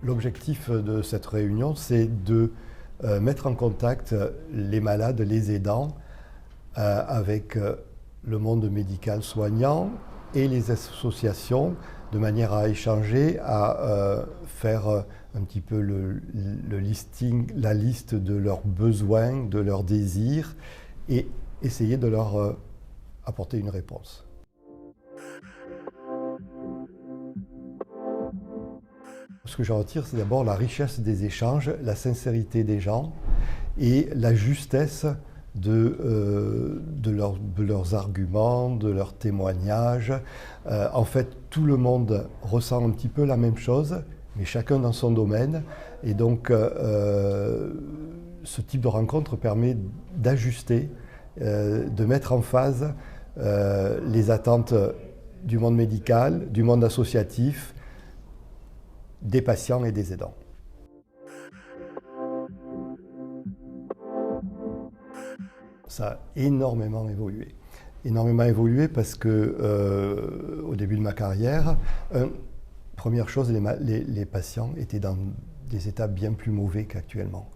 L'objectif de cette réunion, c'est de mettre en contact les malades, les aidants, avec le monde médical soignant et les associations, de manière à échanger, à faire un petit peu le listing, la liste de leurs besoins, de leurs désirs, et essayer de leur apporter une réponse. Ce que j'en retire, c'est d'abord la richesse des échanges, la sincérité des gens et la justesse de leurs arguments, de leurs témoignages. En fait, tout le monde ressent un petit peu la même chose, mais chacun dans son domaine. Et donc, ce type de rencontre permet d'ajuster, de mettre en phase les attentes du monde médical, du monde associatif, des patients et des aidants. Ça a énormément évolué. Énormément évolué parce que au début de ma carrière, première chose, les patients étaient dans des états bien plus mauvais qu'actuellement.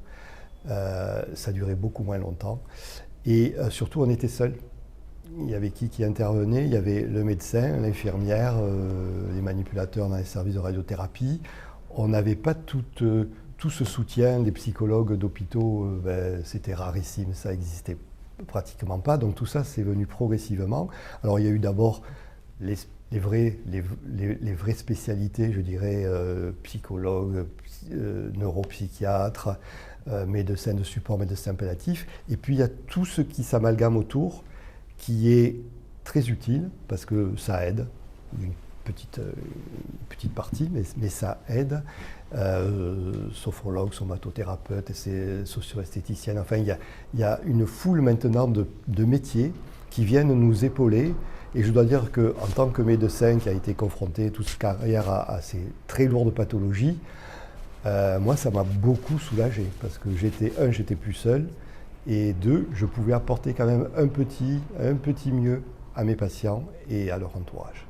Ça durait beaucoup moins longtemps et surtout on était seuls. Il y avait qui intervenait? Il y avait le médecin, l'infirmière, les manipulateurs dans les services de radiothérapie. On n'avait pas tout ce soutien. Les psychologues d'hôpitaux, c'était rarissime, ça n'existait pratiquement pas. Donc tout ça, c'est venu progressivement. Alors il y a eu d'abord les vraies spécialités, je dirais, psychologues, neuropsychiatres, médecins de support, médecins palliatifs. Et puis il y a tout ce qui s'amalgame autour, qui est très utile parce que ça aide, une petite partie, mais ça aide. Sophrologues, somatothérapeutes, socio-esthéticiennes, enfin il y a une foule maintenant de métiers qui viennent nous épauler. Et je dois dire qu'en tant que médecin qui a été confronté toute sa carrière à ces très lourdes pathologies, moi ça m'a beaucoup soulagé parce que j'étais plus seul. Et deux, je pouvais apporter quand même un petit mieux à mes patients et à leur entourage.